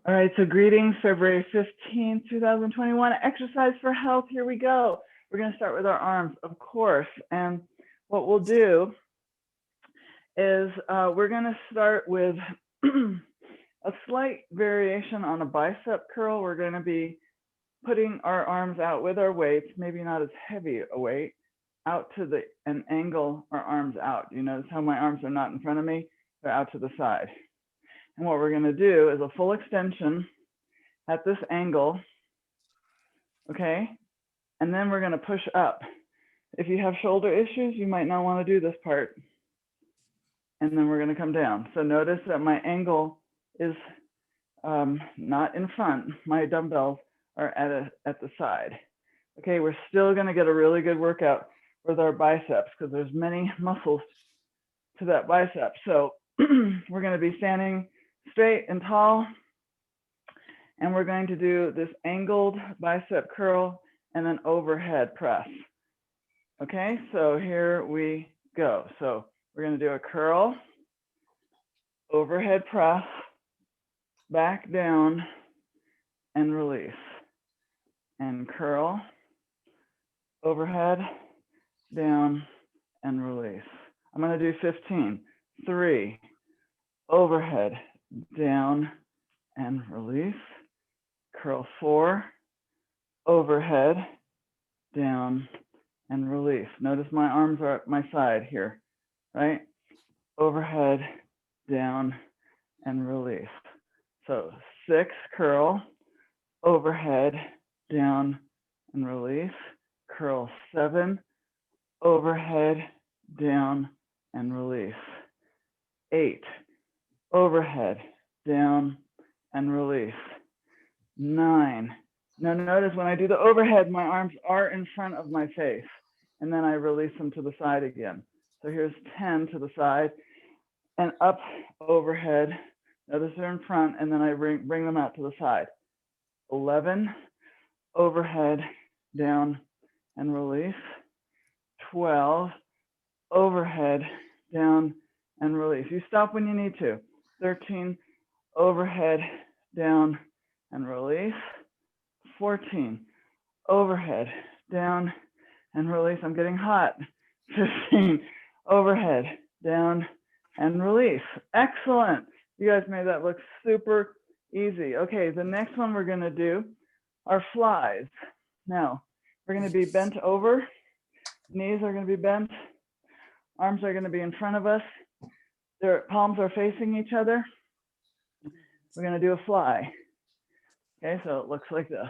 All right, so greetings, February 15th, 2021, exercise for health. Here we go. We're going to start with our arms, of course. And what we'll do is we're going to start with a slight variation on a bicep curl. We're going to be putting our arms out with our weights, maybe not as heavy a weight, out to an angle our arms out. You notice how my arms are not in front of me? They're out to the side. And what we're going to do is a full extension at this angle, okay? And then we're going to push up. If you have shoulder issues, you might not want to do this part. And then we're going to come down. So notice that my angle is not in front. My dumbbells are at the side. Okay, we're still going to get a really good workout with our biceps because there's many muscles to that bicep. So we're going to be standing straight and tall, and we're going to do this angled bicep curl and then overhead press. Okay, so here we go. So we're going to do a curl, overhead press, back down, and release. And curl, overhead, down, and release. I'm going to do 15. 3, overhead, down, and release. Curl 4, overhead, down, and release. Notice my arms are at my side here, right? Overhead, down, and release. So 6, curl, overhead, down, and release. Curl 7, overhead, down, and release. 8, overhead, down, and release. 9. Now notice when I do the overhead, my arms are in front of my face, and then I release them to the side again. So here's 10 to the side, and up, overhead. Notice they're in front, and then I bring them out to the side. 11, overhead, down, and release. 12, overhead, down, and release. You stop when you need to. 13, overhead, down, and release. 14, overhead, down, and release. I'm getting hot. 15, overhead, down, and release. Excellent. You guys made that look super easy. Okay, the next one we're going to do are flies. Now, we're going to be bent over. Knees are going to be bent. Arms are going to be in front of us. Their palms are facing each other. We're going to do a fly. Okay, so it looks like this.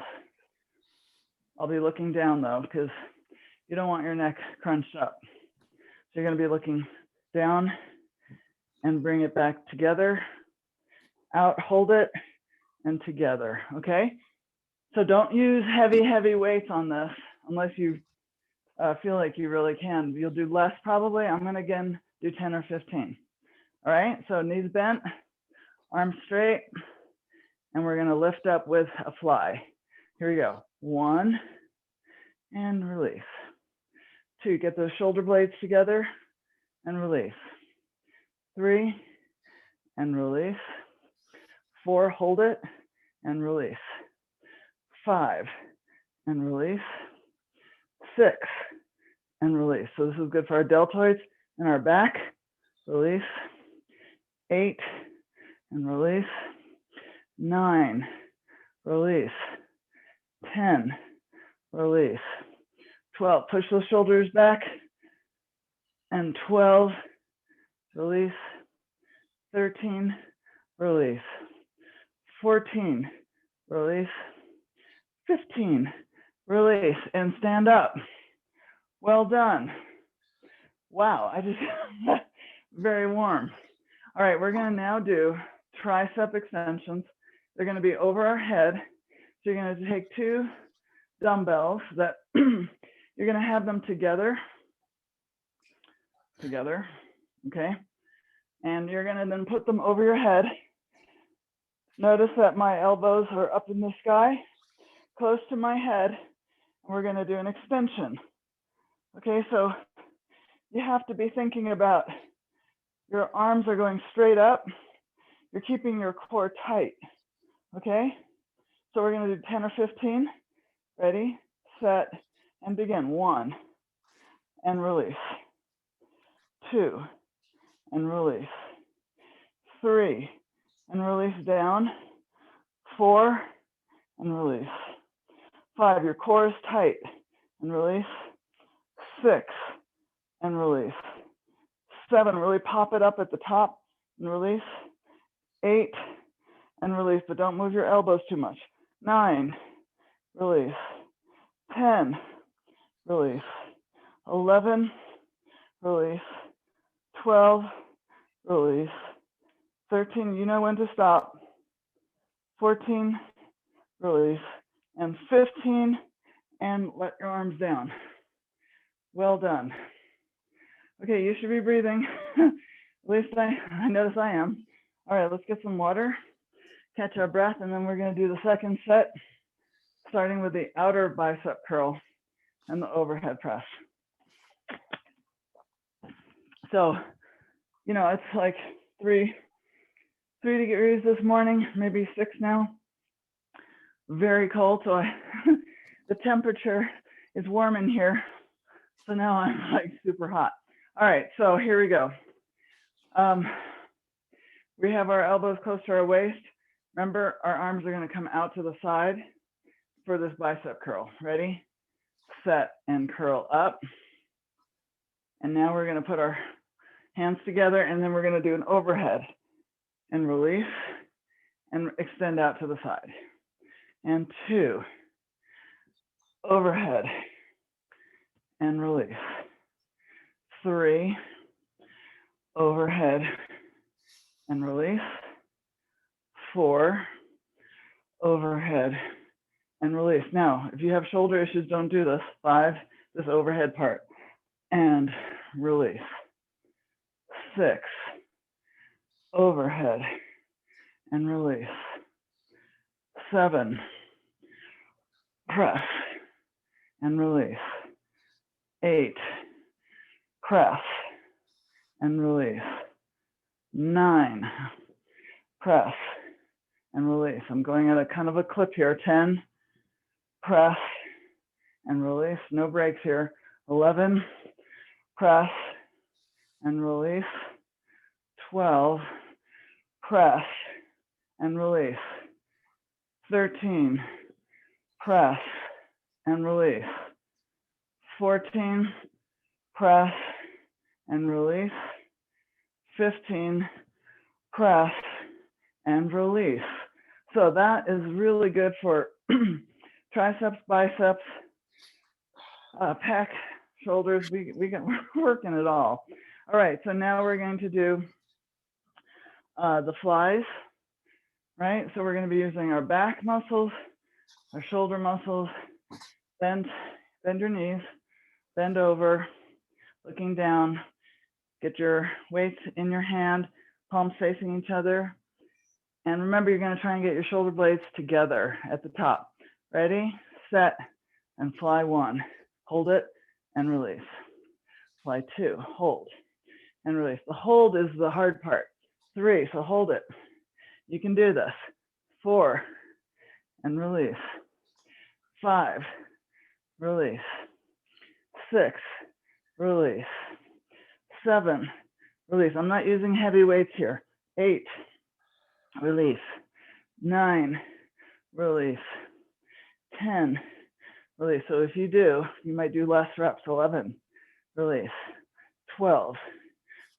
I'll be looking down though, because you don't want your neck crunched up. So you're going to be looking down and bring it back together. Out, hold it, and together, okay? So don't use heavy weights on this unless you feel like you really can. You'll do less probably. I'm going to again do 10 or 15. All right, so knees bent, arms straight, and we're going to lift up with a fly. Here we go. 1, and release. 2, get those shoulder blades together and release. 3, and release. 4, hold it and release. 5, and release. 6, and release. So this is good for our deltoids and our back. Release. 8, and release. 9, release. 10, release. 12, push those shoulders back. And 12, release. 13, release. 14, release. 15, release, and stand up. Well done. Wow, I just, very warm. All right, we're gonna now do tricep extensions. They're gonna be over our head. So you're gonna take 2 dumbbells that you're gonna have them together, okay? And you're gonna then put them over your head. Notice that my elbows are up in the sky, close to my head, and we're gonna do an extension. Okay, so you have to be thinking about your arms are going straight up. You're keeping your core tight, Okay, so we're going to do 10 or 15. Ready, set, and begin. 1, and release. 2, and release. 3, and release down. 4, and release. 5, your core is tight, and release. 6, and release. 7, really pop it up at the top, and release. 8, and release, but don't move your elbows too much. 9, release. 10, release. 11, release. 12, release. 13, you know when to stop. 14, release. And 15, and let your arms down. Well done. Okay, you should be breathing. At least I notice I am. All right, let's get some water, catch our breath, and then we're going to do the second set, starting with the outer bicep curl and the overhead press. So, you know, it's like 3 degrees this morning, maybe 6 now. Very cold, so the temperature is warm in here. So now I'm like super hot. All right, so here we go. We have our elbows close to our waist. Remember, our arms are going to come out to the side for this bicep curl. Ready, set, and curl up. And now we're going to put our hands together, and then we're going to do an overhead and release and extend out to the side. And 2, overhead and release. 3, overhead and release. 4, overhead and release. Now, if you have shoulder issues, don't do this. 5, this overhead part, and release. 6, overhead and release. 7, press and release. 8, press and release. 9, press and release. I'm going at a kind of a clip here. 10, press and release. No breaks here. 11, press and release. 12, press and release. 13, press and release. 14, press and release. 15, press and release. So that is really good for triceps, biceps, pec, shoulders. We're working it all. All right, so now we're going to do the flies, right? So we're going to be using our back muscles, our shoulder muscles. Bend your knees, bend over, looking down. Get your weights in your hand, palms facing each other. And remember, you're going to try and get your shoulder blades together at the top. Ready, set, and fly 1. Hold it and release. Fly 2, hold and release. The hold is the hard part. 3, so hold it. You can do this. 4, and release. 5, release. 6, release. 7, release. I'm not using heavy weights here. 8, release. 9, release. 10, release. So if you do, you might do less reps. 11, release. 12,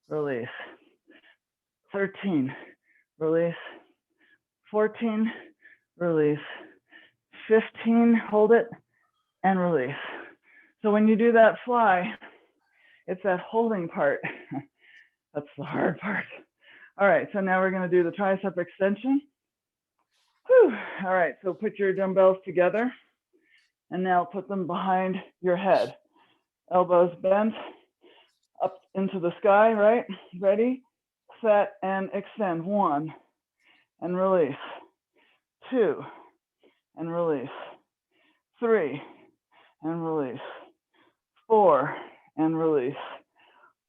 release. 13, release. 14, release. 15, hold it and release. So when you do that fly, it's that holding part. That's the hard part. All right, so now we're going to do the tricep extension. Whew. All right, so put your dumbbells together and now put them behind your head. Elbows bent up into the sky, right? Ready, set, and extend. 1, and release. 2, and release. 3, and release. 4, and release.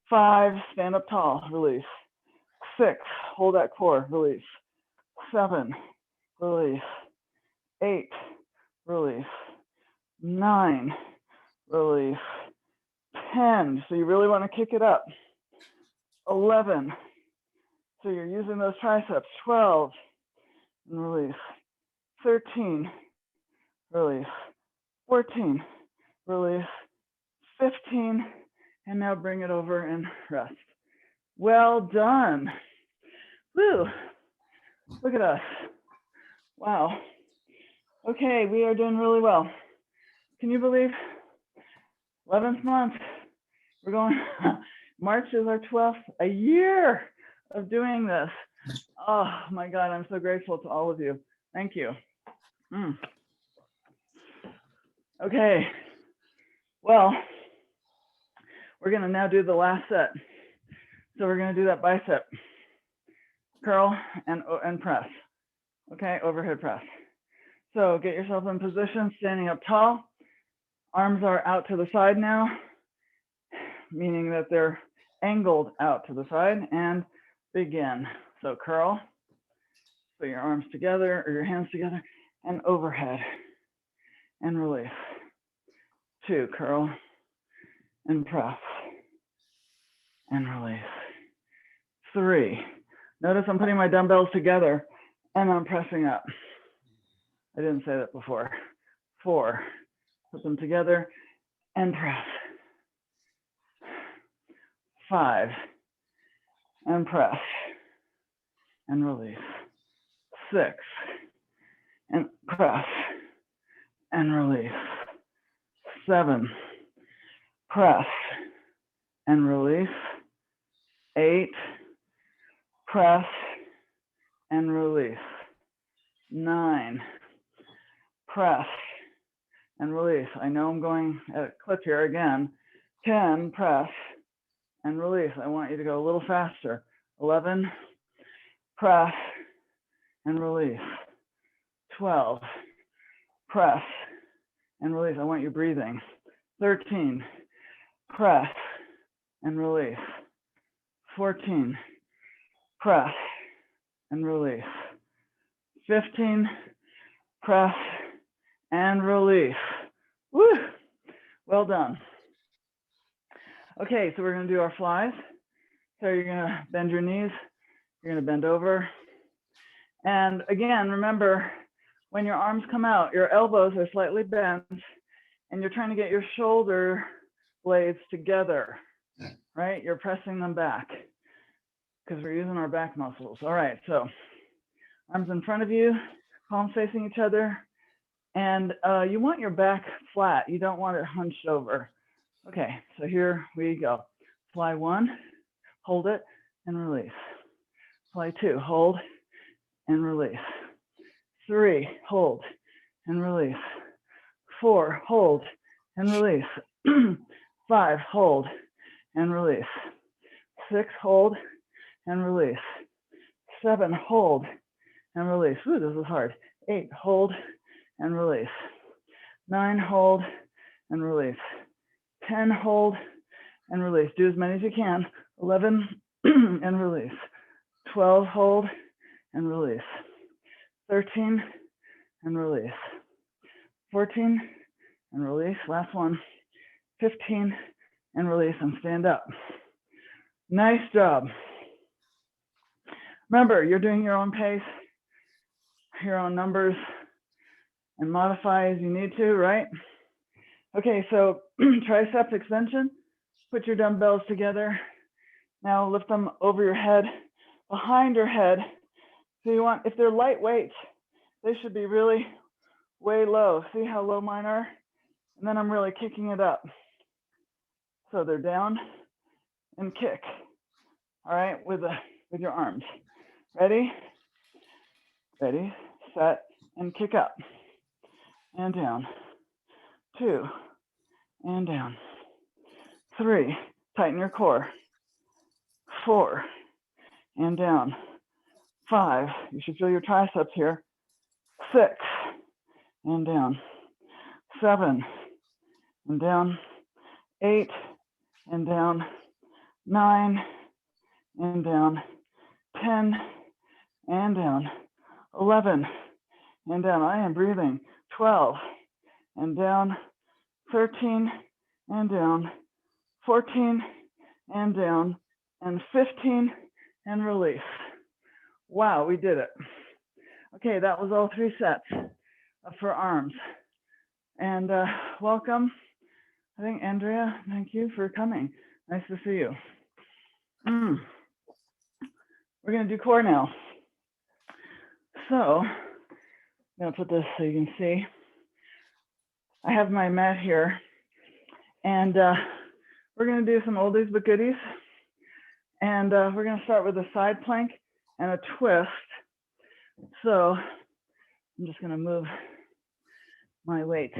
5, stand up tall, release. 6, hold that core, release. 7, release. 8, release. 9, release. 10, so you really want to kick it up. 11, so you're using those triceps. 12, and release. 13, release. 14, release. 15, and now bring it over and rest. Well done. Woo, look at us. Wow. Okay, we are doing really well. Can you believe 11th month? We're going, March is our 12th, a year of doing this. Oh my God, I'm so grateful to all of you. Thank you. Okay, well, we're gonna now do the last set. So we're gonna do that bicep curl and press. Okay, overhead press. So get yourself in position, standing up tall. Arms are out to the side now, meaning that they're angled out to the side, and begin. So curl, put your arms together or your hands together, and overhead, and release. 2, curl, and press, and release. 3, notice I'm putting my dumbbells together, and I'm pressing up. I didn't say that before. 4, put them together, and press. 5, and press, and release. 6, and press, and release. 7, press, and release. 8, press, and release. 9, press, and release. I know I'm going at a clip here again. 10, press, and release. I want you to go a little faster. 11, press, and release. 12, press, and release. I want you breathing. 13, press, and release. 14, press, and release. 15, press, and release. Woo! Well done. Okay, so we're gonna do our flies. So you're gonna bend your knees, you're gonna bend over. And again, remember, when your arms come out, your elbows are slightly bent, and you're trying to get your shoulder blades together, right? You're pressing them back because we're using our back muscles. All right, so arms in front of you, palms facing each other, and you want your back flat. You don't want it hunched over. Okay, so here we go. Fly 1, hold it, and release. Fly 2, hold, and release. 3, hold, and release. 4, hold, and release. 5, hold, and release. 6, hold, and release. 7, hold, and release. Ooh, this is hard. 8, hold, and release. 9, hold, and release. 10, hold, and release. Do as many as you can. 11, and release. 12, hold, and release. 13, and release. 14, and release. Last one. 15, and release, and stand up. Nice job. Remember, you're doing your own pace, your own numbers, and modify as you need to, right? Okay, so tricep extension, put your dumbbells together. Now lift them over your head, behind your head. So you want, if they're lightweight, they should be really way low. See how low mine are? And then I'm really kicking it up. So they're down and kick. All right, with your arms. Ready? Ready, set, and kick up. And down. 2, and down. 3, tighten your core. 4, and down. 5, you should feel your triceps here. 6, and down. 7, and down. 8, and down. 9, and down. 10, and down. 11, and down. I am breathing. 12 and down. 13 and down. 14 and down. And 15 and release. Wow, we did it. Okay, that was all 3 sets for arms. And welcome. I think Andrea, thank you for coming. Nice to see you. We're gonna do core now. So I'm gonna put this so you can see. I have my mat here, and we're gonna do some oldies but goodies. And we're gonna start with a side plank and a twist. So I'm just gonna move my weight.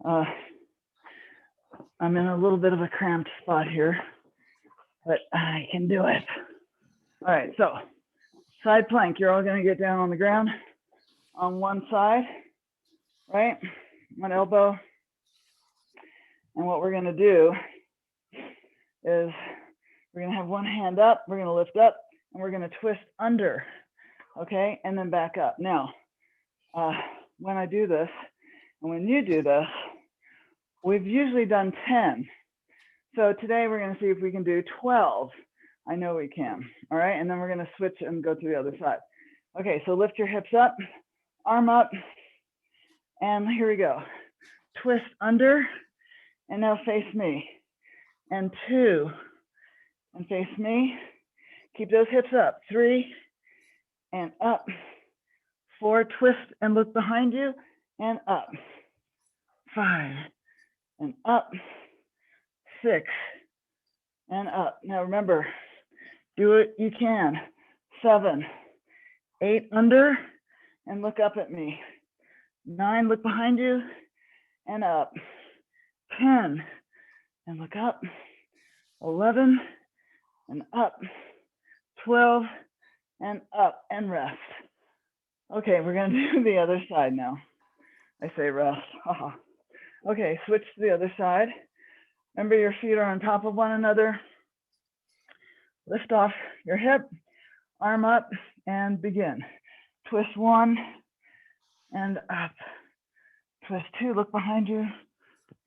I'm in a little bit of a cramped spot here, but I can do it. All right, so side plank, you're all gonna get down on the ground on one side, right? One elbow. And what we're gonna do is we're gonna have one hand up, we're gonna lift up, and we're gonna twist under, okay? And then back up. Now, when I do this, and when you do this, we've usually done 10. So today we're gonna see if we can do 12. I know we can, all right? And then we're gonna switch and go to the other side. Okay, so lift your hips up, arm up, and here we go. Twist under, and now face me. And 2, and face me. Keep those hips up. 3, and up. 4, twist and look behind you, and up. 5, and up. 6, and up. Now remember, do it, you can. 7, 8, under, and look up at me. 9, look behind you, and up. 10, and look up. 11, and up. 12, and up, and rest. Okay, we're gonna do the other side now. I say rest. Okay, switch to the other side. Remember, your feet are on top of one another. Lift off your hip, arm up, and begin. Twist 1, and up. Twist 2, look behind you,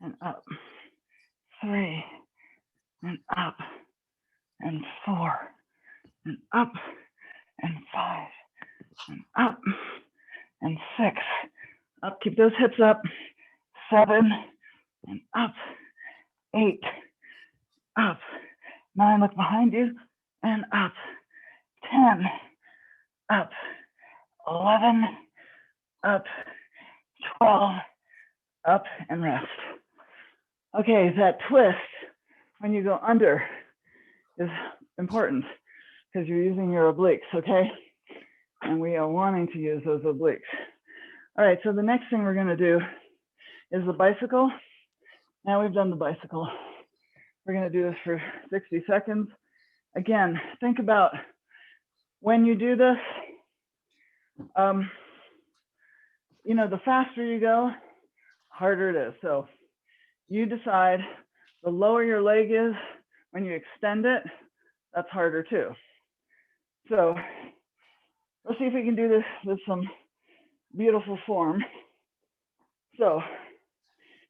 and up. 3, and up. And 4, and up. And 5, and up. And 6, up. Keep those hips up. 7, and up. 8, up. 9, look behind you, and up. 10, up. 11, up. 12, up, and rest. Okay, that twist when you go under is important because you're using your obliques, okay? And we are wanting to use those obliques. All right, so the next thing we're gonna do is the bicycle. Now we've done the bicycle. We're gonna do this for 60 seconds. Again, think about when you do this, you know, the faster you go, harder it is. So you decide, the lower your leg is, when you extend it, that's harder too. So let's see if we can do this with some beautiful form. So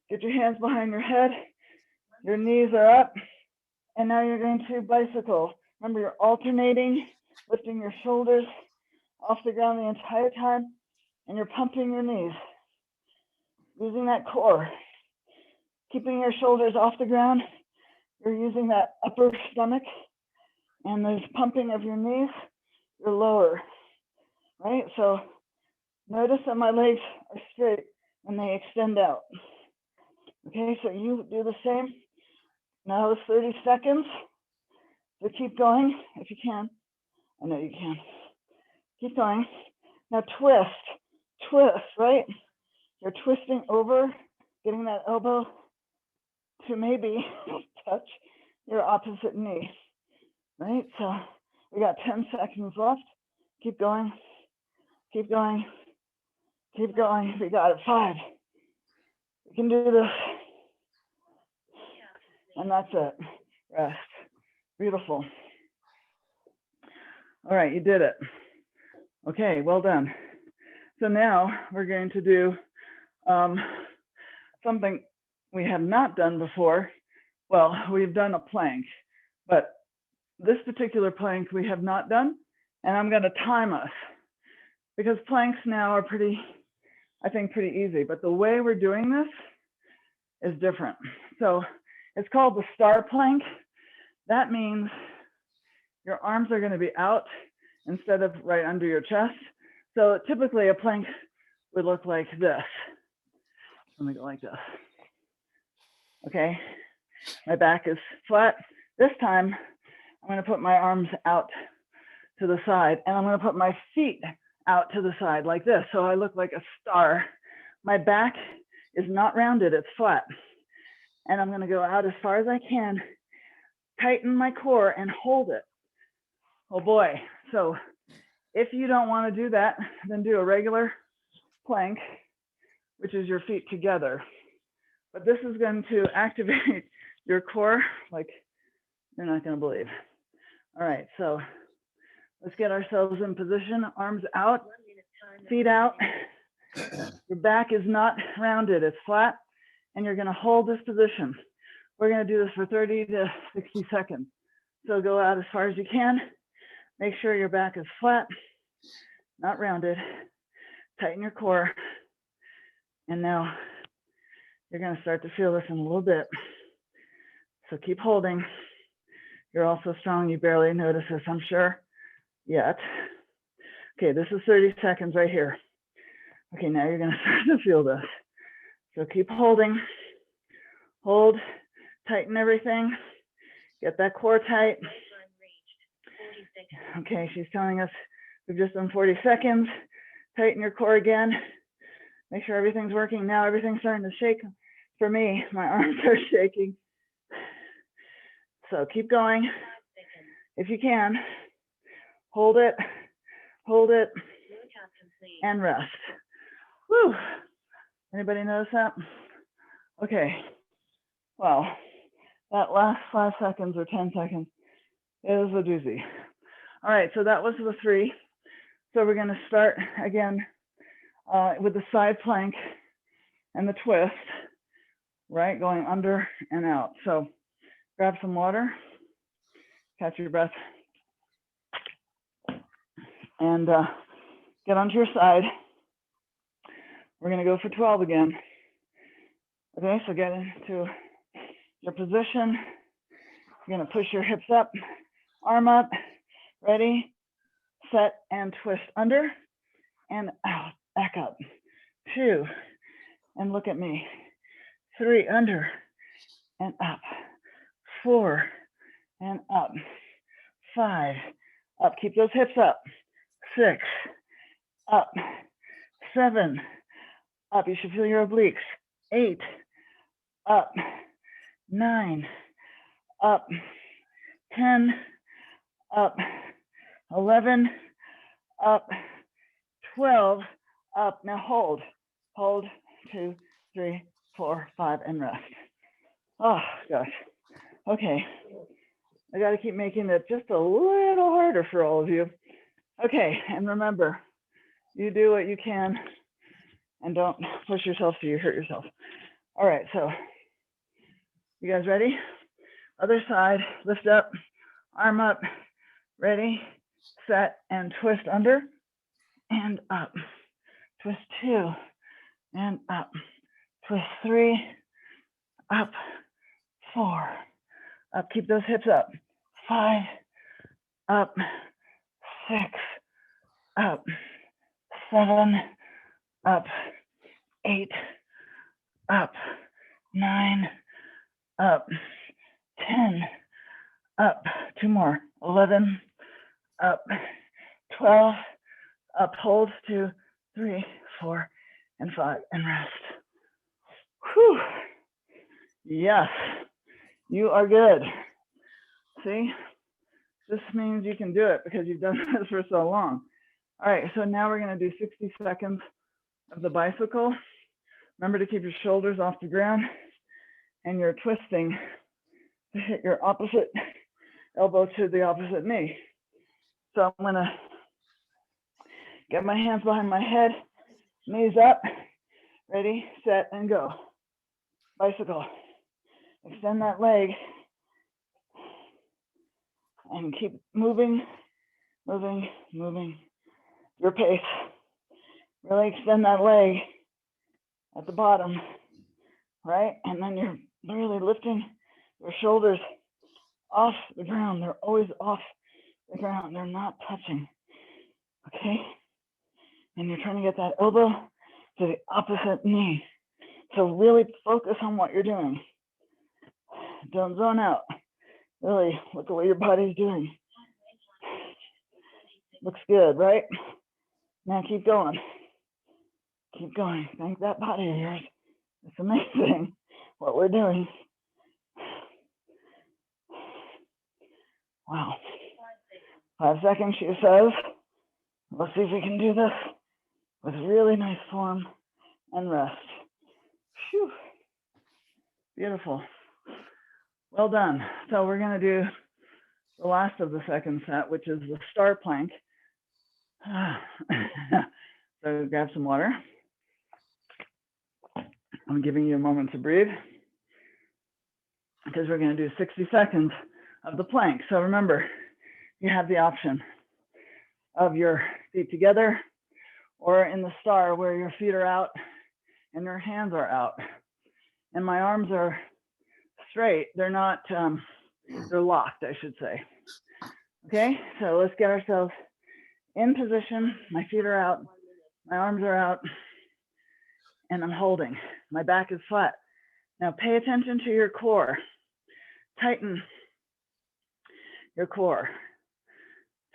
get your hands behind your head, your knees are up, and now you're going to bicycle. Remember, you're alternating, lifting your shoulders off the ground the entire time, and you're pumping your knees, using that core. Keeping your shoulders off the ground, you're using that upper stomach, and there's pumping of your knees, your lower, right? So notice that my legs are straight when they extend out. Okay, so you do the same. Now it's 30 seconds. So keep going if you can. I know you can. Keep going. Now twist, right? You're twisting over, getting that elbow to maybe touch your opposite knee, right? So we got 10 seconds left. Keep going, keep going, keep going. We got it. 5. We can do this. And that's it. Rest. Beautiful. All right, you did it. Okay, well done. So now we're going to do something we have not done before. Well, we've done a plank, but this particular plank we have not done, and I'm going to time us because planks now are pretty, I think, pretty easy, but the way we're doing this is different. So it's called the star plank. That means your arms are going to be out instead of right under your chest. So typically a plank would look like this. Let me go like this. Okay, my back is flat. This time I'm going to put my arms out to the side, and I'm going to put my feet out to the side like this, so I look like a star. My back is not rounded, it's flat. And I'm going to go out as far as I can, tighten my core and hold it. Oh boy. So if you don't want to do that, then do a regular plank, which is your feet together. But this is going to activate your core like you're not going to believe. All right, so let's get ourselves in position, arms out, feet out. Your back is not rounded, it's flat, and you're going to hold this position. We're going to do this for 30 to 60 seconds. So go out as far as you can. Make sure your back is flat, not rounded. Tighten your core. And now you're going to start to feel this in a little bit. So keep holding. You're also strong. You barely notice this, I'm sure, yet. Okay, this is 30 seconds right here. Okay, now you're going to start to feel this. So keep holding. Hold. Tighten everything. Get that core tight. Okay, she's telling us we've just done 40 seconds. Tighten your core again. Make sure everything's working. Now everything's starting to shake. For me, my arms are shaking. So keep going. If you can, hold it, and rest. Whew. Anybody notice that? Okay. Wow. That last 5 seconds or 10 seconds is a doozy. All right, so that was the 3. So we're going to start again with the side plank and the twist, right? Going under and out. So grab some water, catch your breath, and get onto your side. We're going to go for 12 again. Okay, so get into your position. You're going to push your hips up, arm up, ready, set, and twist under and out, back up. 2, and look at me. 3, under and up. 4, and up. 5, up. Keep those hips up. 6, up. 7, up. You should feel your obliques. 8, up. 9, up. 10, up. 11, up. 12, up. Now hold. Hold. 2, 3, 4, 5, and rest. Oh, gosh. Okay. I got to keep making it just a little harder for all of you. Okay, and remember, you do what you can and don't push yourself so you hurt yourself. All right, so you guys ready? Other side, lift up, arm up, ready, set, and twist under and up. Twist 2 and up. Twist 3, up. 4, up. Keep those hips up. 5, up. 6, up. 7, up. 8, up. 9, up. 10, up. 2 more. 11, up. 12, up. Hold. 2, 3, 4, and 5, and rest. Whew. Yes, you are good. See, this means you can do it because you've done this for so long. All right, so now we're going to do 60 seconds of the bicycle. Remember to keep your shoulders off the ground and you're twisting to hit your opposite elbow to the opposite knee. So I'm going to get my hands behind my head Knees up, ready, set, and go. Bicycle. Extend that leg and keep moving, moving, moving. Your pace. Really extend that leg at the bottom, right? And then you're really lifting your shoulders off the ground. They're always off the ground. They're not touching, okay? And you're trying to get that elbow to the opposite knee. So really focus on what you're doing. Don't zone out. Really look at what your body's doing. Looks good, right? Now keep going. Keep going. Thank that body of yours. It's amazing what we're doing. Wow. 5 seconds, she says. Let's see if we can do this with really nice form and rest. Whew. Beautiful. Well done. So we're going to do the last of the second set, which is the star plank. So grab some water. I'm giving you a moment to breathe because we're going to do 60 seconds of the plank. So remember, you have the option of your feet together or in the star where your feet are out and your hands are out. And my arms are straight. They're not, they're locked, I should say. Okay, so let's get ourselves in position. My feet are out, my arms are out, and I'm holding. My back is flat. Now pay attention to your core. Tighten your core.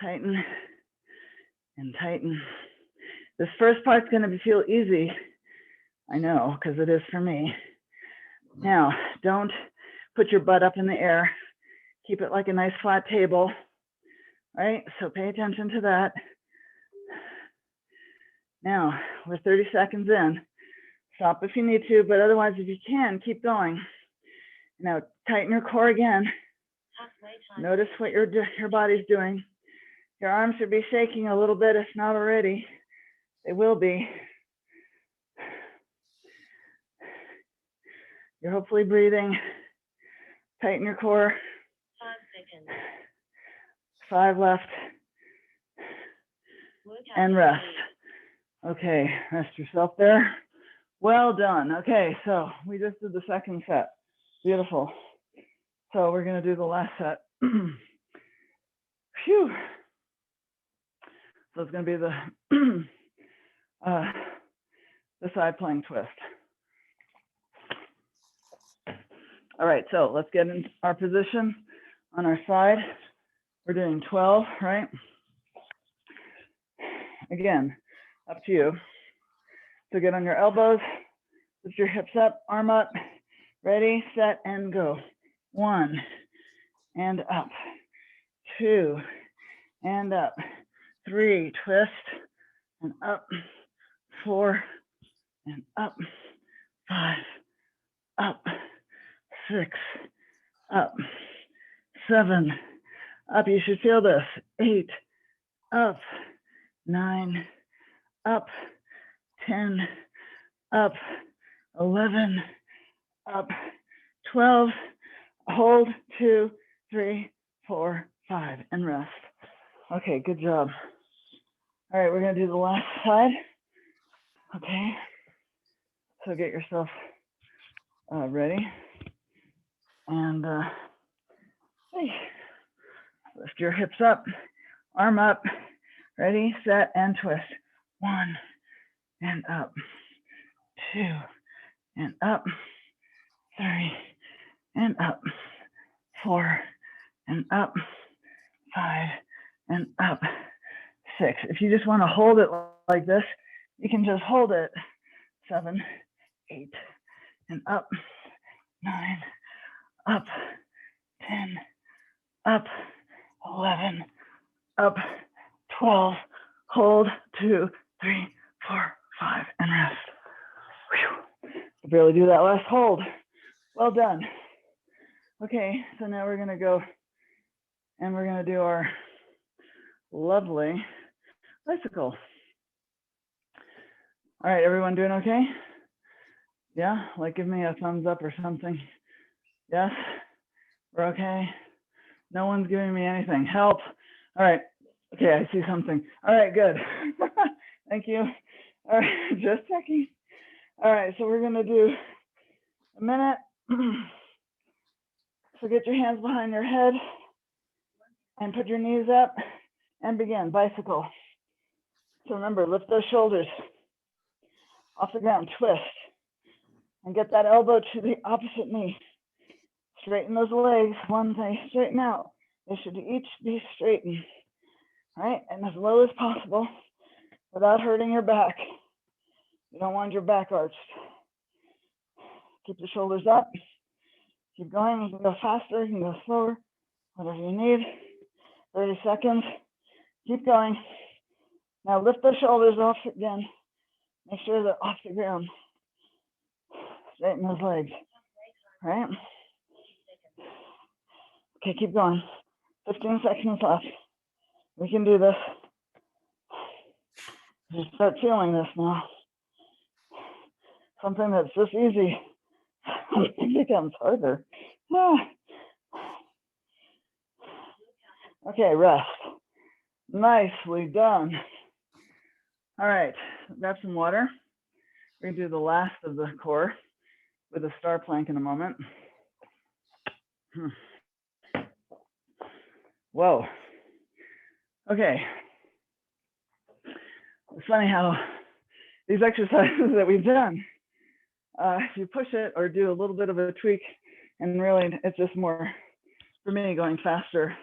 Tighten and tighten. This first part's going to feel easy. I know, because it is for me. Now, don't put your butt up in the air. Keep it like a nice flat table, right? So pay attention to that. Now, we're 30 seconds in. Stop if you need to, but otherwise, if you can, keep going. Now, tighten your core again. Notice what your body's doing. Your arms should be shaking a little bit, if not already. They will be. You're hopefully breathing. Tighten your core. 5 seconds. 5 left. And rest. Okay, rest yourself there. Well done. Okay, so we just did the second set. Beautiful. So we're going to do the last set. Phew. So it's going to be the side plank twist. All right, so let's get in our position on our side. We're doing 12, right? Again, up to you. So get on your elbows, lift your hips up, arm up, ready, set, and go. 1, and up. 2, and up. 3, twist, and up. 4, and up. 5, up. 6, up. 7, up. You should feel this. 8, up. 9, up. 10, up. 11, up. 12, hold. 2, 3, 4, 5, and rest. Okay, good job. All right, we're gonna do the last side. Okay, so get yourself ready. And lift your hips up, arm up, ready, set, and twist. 1, and up. 2, and up. 3, and up. 4, and up. 5, and up. 6. If you just want to hold it like this, you can just hold it. 7, 8, and up. 9, up. 10, up. 11, up. 12, hold. 2, 3, 4, 5, and rest. Whew. I barely do that last hold. Well done. Okay, so now we're gonna go and we're gonna do our lovely bicycle. All right, everyone doing okay? Yeah, like give me a thumbs up or something. Yes, we're okay. No one's giving me anything. Help. All right. Okay, I see something. All right, good. Thank you. All right, just checking. All right, so we're gonna do a minute. So get your hands behind your head and put your knees up and begin, bicycle. So remember, lift those shoulders off the ground, twist, and get that elbow to the opposite knee. Straighten those legs. Once they straighten out, they should each be straightened, right? And as low as possible without hurting your back. You don't want your back arched. Keep the shoulders up. Keep going. You can go faster, you can go slower, whatever you need. 30 seconds. Keep going. Now lift the shoulders off again. Make sure they're off the ground. Straighten those legs, right? Okay, keep going. 15 seconds left. We can do this. Just start feeling this now. Something that's just easy becomes harder. Okay, rest. Nicely done. All right, grab some water. We're gonna do the last of the core with a star plank in a moment. Whoa. Okay. It's funny how these exercises that we've done, if you push it or do a little bit of a tweak, and really it's just more, for me, going faster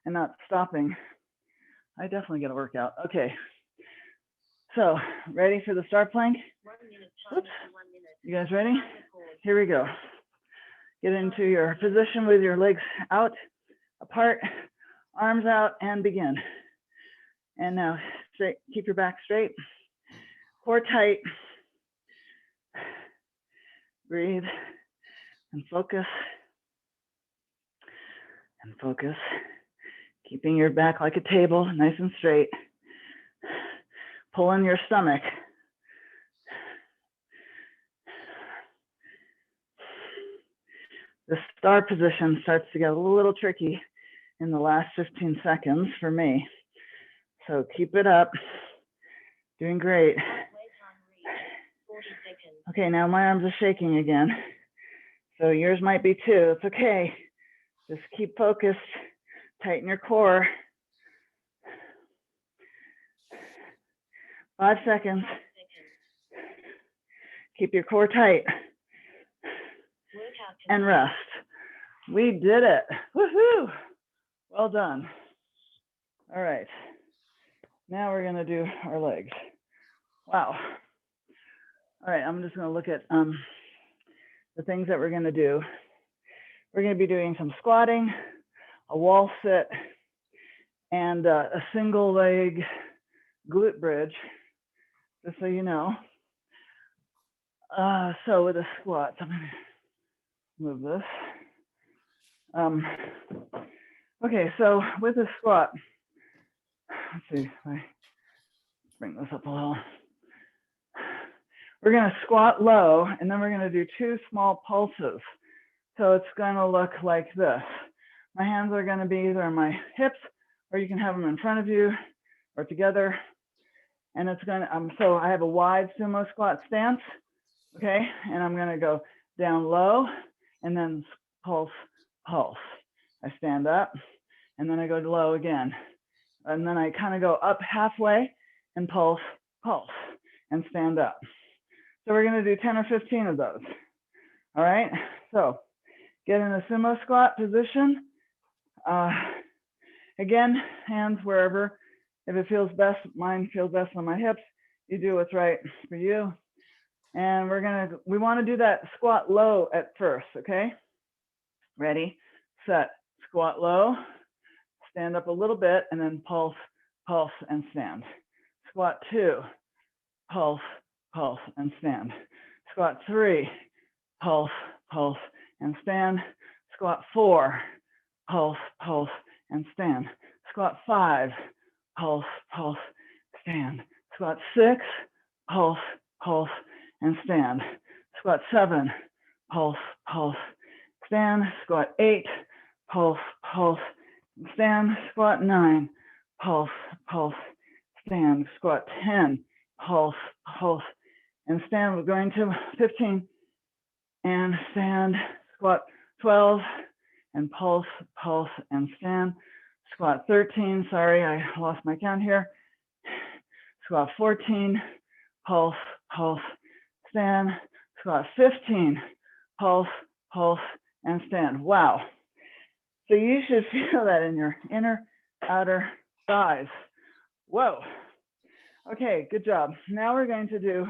and not stopping, I definitely get a workout. Okay. So, ready for the star plank? Oops. You guys ready? Here we go. Get into your position with your legs out, apart, arms out, and begin. And now, straight, keep your back straight, core tight. Breathe and focus. And focus. Keeping your back like a table, nice and straight. Pull in your stomach. The star position starts to get a little tricky in the last 15 seconds for me. So keep it up. Doing great. Okay, now my arms are shaking again. So yours might be too. It's okay. Just keep focused. Tighten your core. 5 seconds. Keep your core tight. And rest. We did it. Woohoo! Well done. All right. Now we're gonna do our legs. Wow. All right, I'm just gonna look at the things that we're gonna do. We're gonna be doing some squatting, a wall sit, and a single leg glute bridge, just so you know. So with a squat, I'm gonna move this. Okay, so with a squat, let's see if I bring this up a little. We're gonna squat low, and then we're gonna do 2 small pulses. So it's gonna look like this. My hands are gonna be either on my hips, or you can have them in front of you, or together. And it's gonna, so I have a wide sumo squat stance, okay? And I'm gonna go down low, and then pulse, pulse. I stand up, and then I go low again. And then I kind of go up halfway, and pulse, pulse, and stand up. So we're gonna do 10 or 15 of those. All right, so get in a sumo squat position. Again, hands wherever. If it feels best, mine feels best on my hips. You do what's right for you. And we wanna do that squat low at first, okay? Ready, set, squat low, stand up a little bit, and then pulse, pulse, and stand. Squat 2, pulse, pulse, and stand. Squat 3, pulse, pulse, and stand. Squat 4, pulse, pulse, and stand. Squat 5, pulse, pulse, stand. Squat 6, pulse, pulse, and stand. Squat 7, pulse, pulse, stand. Squat 8, pulse, pulse, stand. Squat 9, pulse, pulse, stand. Squat 10, pulse, pulse, and stand. We're going to 15 and stand. Squat 12 and pulse, pulse, and stand. Squat 13, sorry, I lost my count here. Squat 14, pulse, pulse, stand. Squat 15, pulse, pulse, and stand. Wow. So you should feel that in your inner, outer thighs. Whoa. Okay, good job. Now we're going to do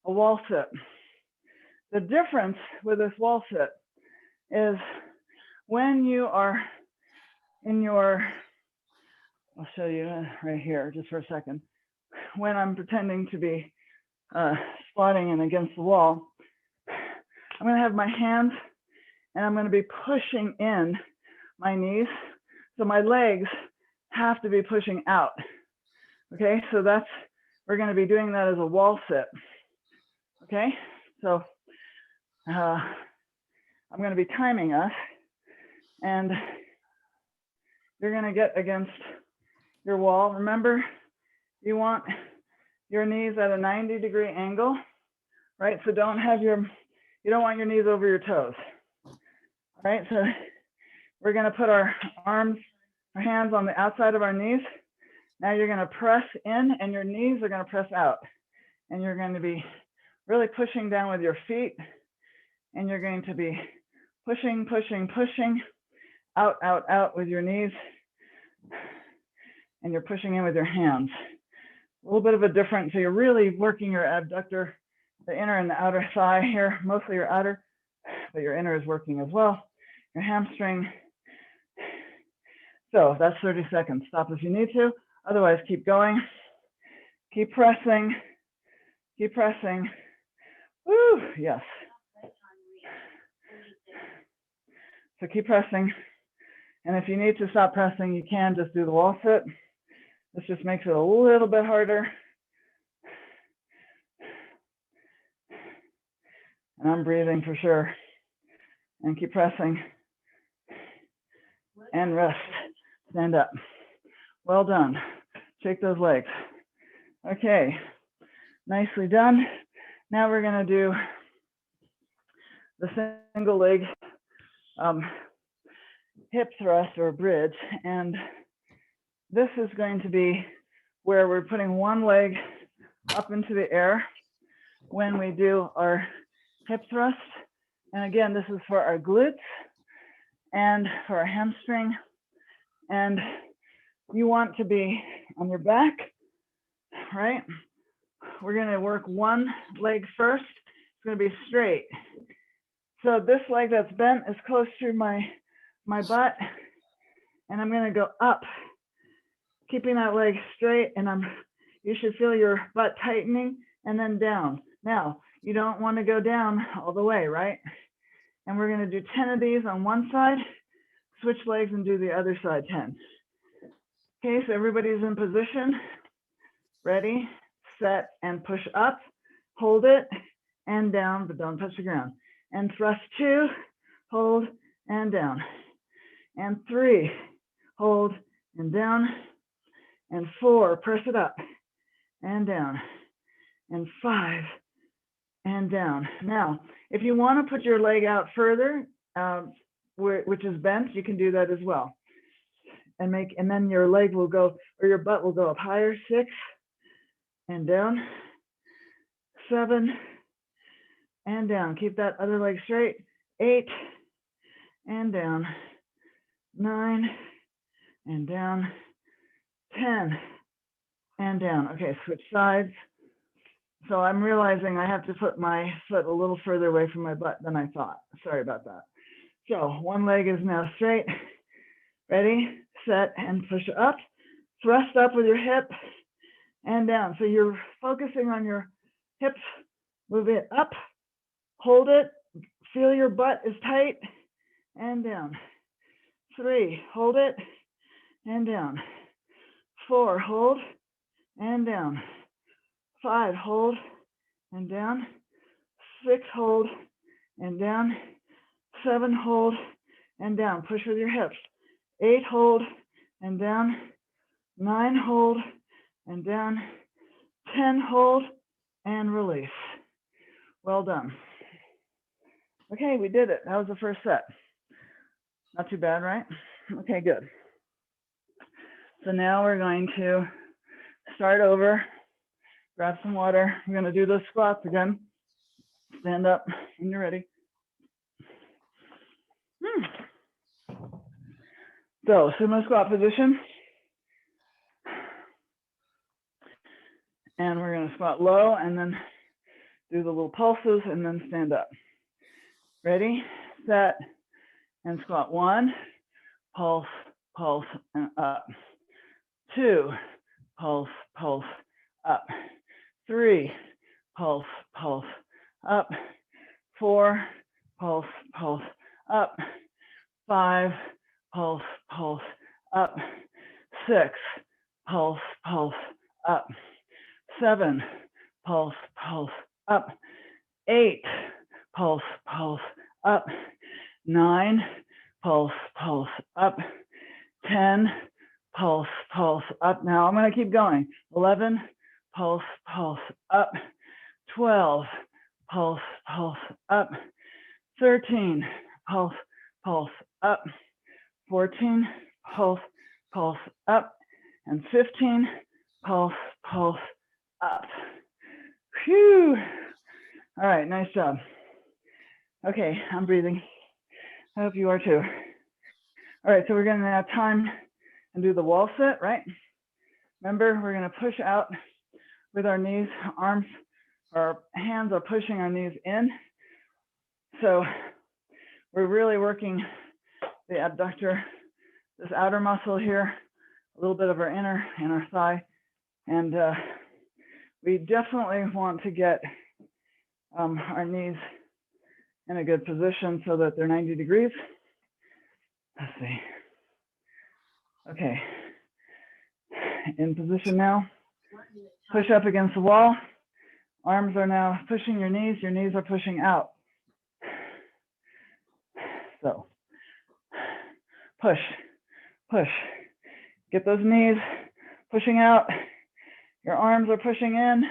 a wall sit. The difference with this wall sit is when you are in your, I'll show you right here just for a second. When I'm pretending to be squatting and against the wall, I'm going to have my hands and I'm going to be pushing in my knees. So my legs have to be pushing out. Okay, so we're going to be doing that as a wall sit. Okay, so I'm going to be timing us, and you're going to get against your wall. Remember, you want your knees at a 90-degree angle, right? So you don't want your knees over your toes. All right, so we're going to put our hands on the outside of our knees. Now you're going to press in and your knees are going to press out. And you're going to be really pushing down with your feet. And you're going to be pushing, pushing, pushing, out, out, out with your knees. And you're pushing in with your hands. A little bit of a difference. So you're really working your abductor, the inner and the outer thigh here, mostly your outer, but your inner is working as well. Your hamstring. So that's 30 seconds. Stop if you need to. Otherwise, keep going. Keep pressing. Keep pressing. Woo, yes. So keep pressing. And if you need to stop pressing, you can just do the wall sit. This just makes it a little bit harder. And I'm breathing for sure. And keep pressing. And rest. Stand up. Well done. Shake those legs. Okay. Nicely done. Now we're going to do the single leg hip thrust or bridge. And this is going to be where we're putting one leg up into the air when we do our hip thrust. And again, this is for our glutes and for our hamstring. And you want to be on your back, right? We're going to work one leg first. It's going to be straight. So this leg that's bent is close to my butt, and I'm going to go up, keeping that leg straight, and you should feel your butt tightening, and then down. Now, you don't want to go down all the way, right? And we're going to do 10 of these on one side, switch legs and do the other side 10. Okay, so everybody's in position. Ready, set, and push up. Hold it, and down, but don't touch the ground. And thrust 2, hold, and down. And 3, hold, and down. And 4, press it up, and down. And 5, and down. Now, if you want to put your leg out further, which is bent, you can do that as well. And then your leg will go, or your butt will go up higher. 6, and down. 7, and down. Keep that other leg straight. 8, and down. 9, and down. 10, and down. Okay, switch sides. So I'm realizing I have to put my foot a little further away from my butt than I thought. Sorry about that. So one leg is now straight. Ready, set, and push up. Thrust up with your hip and down. So you're focusing on your hips. Move it up, hold it, feel your butt is tight, and down. 3, hold it, and down. 4, hold, and down. 5, hold and down. 6, hold and down. 7, hold and down. Push with your hips. 8, hold and down. 9, hold and down. 10, hold and release. Well done. Okay, we did it. That was the first set. Not too bad, right? Okay, good. So now we're going to start over. Grab some water. We're going to do those squats again. Stand up when you're ready. So, sumo squat position. And we're going to squat low and then do the little pulses and then stand up. Ready, set, and squat. 1, pulse, pulse, and up. 2, pulse, pulse, up. 3, pulse, pulse, up. 4, pulse, pulse, up. 5, pulse, pulse, up. 6, pulse, pulse, up. 7, pulse, pulse, up. 8, pulse, pulse, up. 9, pulse, pulse, up. 10, pulse, pulse, up. Now I'm going to keep going. 11, pulse, pulse, up. 12, pulse, pulse, up. 13, pulse, pulse, up. 14, pulse, pulse, up. And 15, pulse, pulse, up. Phew. All right, nice job. Okay, I'm breathing. I hope you are too. All right, so we're going to have time and do the wall sit, right? Remember, we're going to push out with our knees, arms, our hands are pushing our knees in. So we're really working the abductor, this outer muscle here, a little bit of our inner and our thigh. And we definitely want to get our knees in a good position so that they're 90 degrees. Let's see. Okay. In position now. Push up against the wall. Arms are now pushing your knees are pushing out. So push, push. Get those knees pushing out. Your arms are pushing in.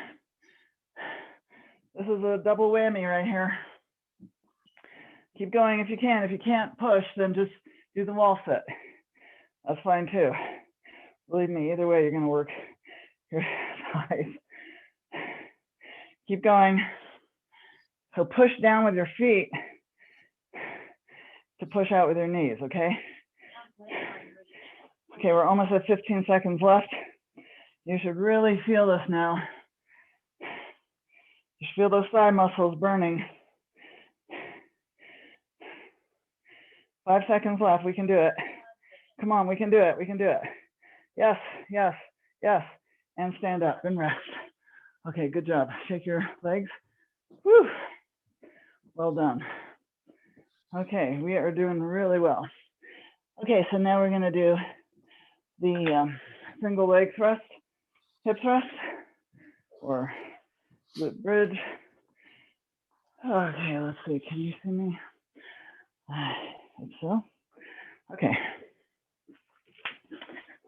This is a double whammy right here. Keep going if you can. If you can't push, then just do the wall sit. That's fine too. Believe me, either way, you're going to work your thighs. Keep going. So push down with your feet to push out with your knees, okay? Okay, we're almost at 15 seconds left. You should really feel this now. Just feel those thigh muscles burning. 5 seconds left. We can do it. Come on, we can do it. We can do it. Yes, yes, yes. And stand up and rest. Okay, good job. Shake your legs. Whew. Well done. Okay, we are doing really well. Okay, so now we're going to do the single leg thrust, hip thrust, or glute bridge. Okay, let's see. Can you see me? I hope so. Okay.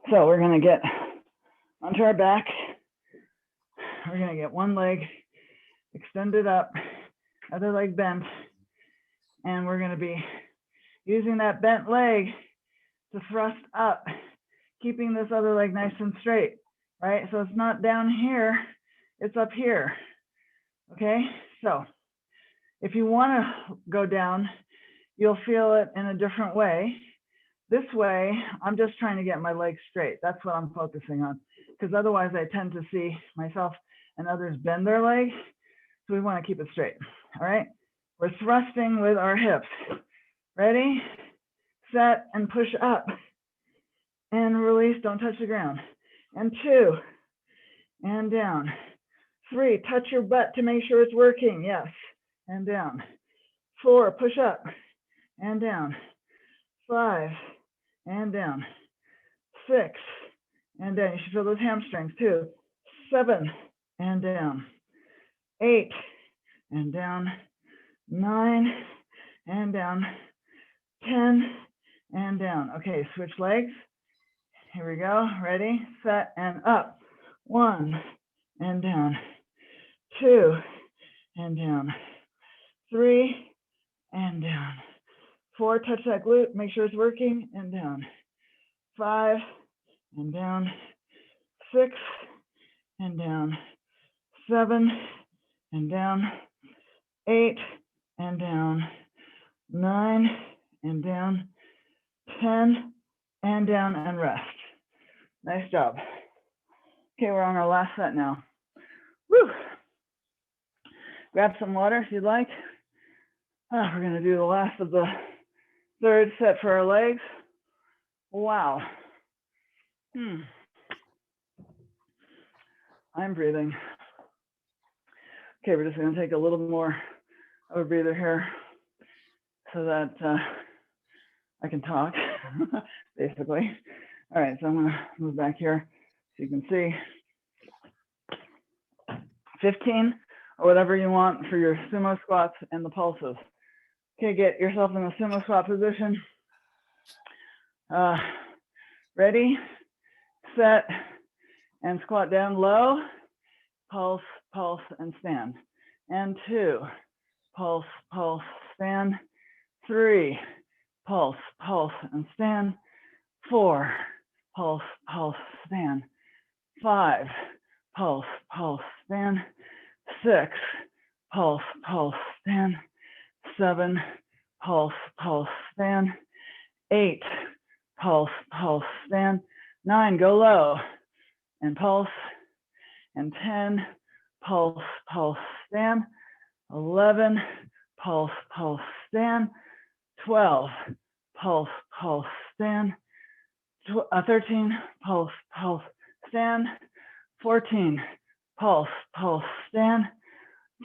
So we're going to get onto our back. We're going to get one leg extended up, other leg bent, and we're going to be using that bent leg to thrust up, keeping this other leg nice and straight, right? So it's not down here, it's up here, okay? So if you want to go down, you'll feel it in a different way. This way, I'm just trying to get my legs straight. That's what I'm focusing on, because otherwise I tend to see myself and others bend their legs. So we want to keep it straight, all right? We're thrusting with our hips. Ready, set, and push up. And release, don't touch the ground. And 2, and down. 3, touch your butt to make sure it's working, yes, and down. 4, push up, and down. 5, and down. 6, and down. You should feel those hamstrings too. 7, and down. 8 and down. 9 and down. 10 and down. Okay, switch legs. Here we go. Ready, set, and up. 1 and down. 2 and down. 3 and down. 4, touch that glute, make sure it's working, and down. 5 and down. 6 and down. 7 and down. 8 and down. 9 and down. 10 and down, and rest. Nice job. Okay, we're on our last set now. Woo! Grab some water if you'd like. We're gonna do the last of the third set for our legs. Wow. I'm breathing. Okay, we're just gonna take a little more of a breather here so that I can talk, basically. All right, so I'm gonna move back here so you can see. 15 or whatever you want for your sumo squats and the pulses. Okay, get yourself in the sumo squat position. Ready, set, and squat down low. Pulse, pulse, and stand. And 2, pulse, pulse, stand. 3, pulse, pulse, and stand. 4, pulse, pulse, stand. 5, pulse, pulse, stand. 6, pulse, pulse, stand. 7, pulse, pulse, stand. 8, pulse, pulse, stand. 9, go low and pulse. And 10, pulse, pulse, stand. 11, pulse, pulse, stand. 12, pulse, pulse, stand. 13, pulse, pulse, stand. 14, pulse, pulse, stand.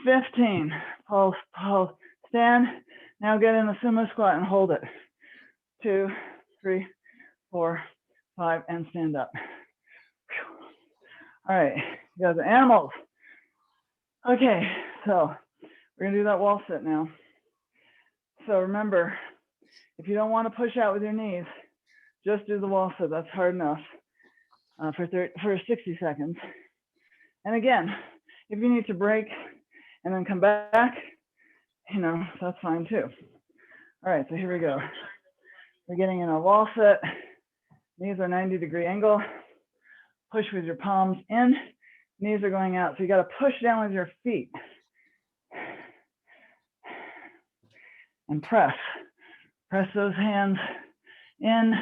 15, pulse, pulse, stand. Now get in the sumo squat and hold it. 2, 3, 4, 5, and stand up. All right, you guys are animals. Okay, so we're gonna do that wall sit now. So remember, if you don't want to push out with your knees, just do the wall sit. That's hard enough for 60 seconds. And again, if you need to break and then come back, that's fine too. All right, so here we go. We're getting in a wall sit. Knees are 90-degree angle. Push with your palms in. Knees are going out. So you got to push down with your feet. And press. Press those hands in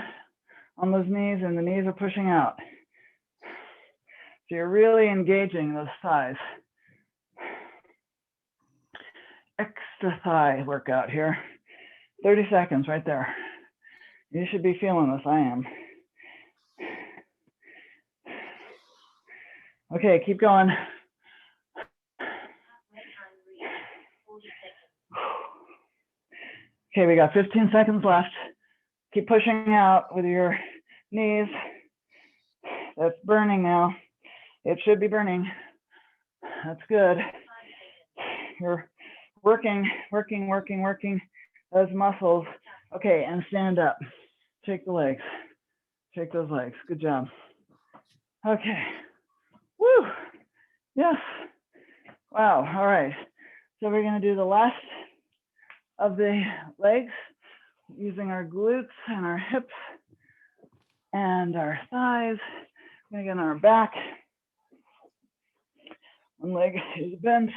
on those knees, and the knees are pushing out. So you're really engaging those thighs. Extra thigh workout here. 30 seconds right there. You should be feeling this. I am. Okay, keep going. Okay, we got 15 seconds left. Keep pushing out with your knees. That's burning now. It should be burning. That's good. You're working those muscles. Okay, and stand up. Shake the legs. Shake those legs. Good job. Okay. Woo. Yes. Wow. All right. So we're going to do the last of the legs using our glutes and our hips and our thighs. We're going to get on our back. One leg is bent,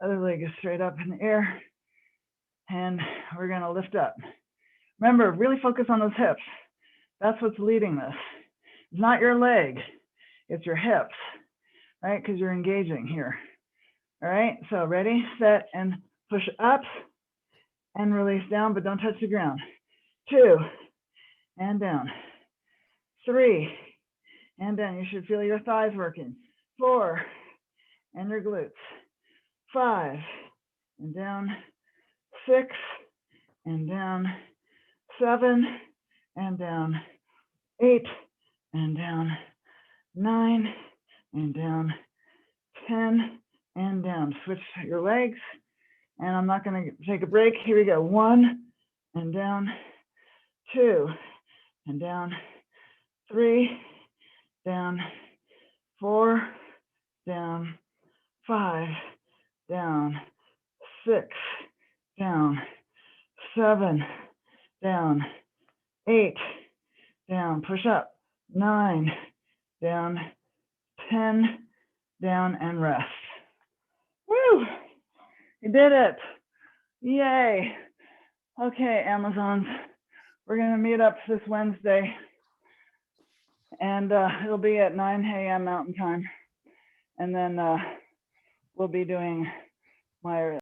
other leg is straight up in the air, and we're going to lift up. Remember, really focus on those hips. That's what's leading this. It's not your leg, it's your hips, right? Because you're engaging here. All right, so ready, set, and push up and release down, but don't touch the ground. 2, and down. 3, and down. You should feel your thighs working. 4, and your glutes. 5, and down. 6, and down. 7, and down. 8, and down. 9, and down. 10 and down. Switch your legs. And I'm not going to take a break. Here we go. 1 and down, 2 and down, 3 down, 4 down, 5 down, 6 down, 7 down, 8 down, push up, 9 down, 10 down, and rest. Woo! You did it. Yay. Okay, Amazons, we're going to meet up this Wednesday, and it'll be at 9 a.m. Mountain Time. And then we'll be doing my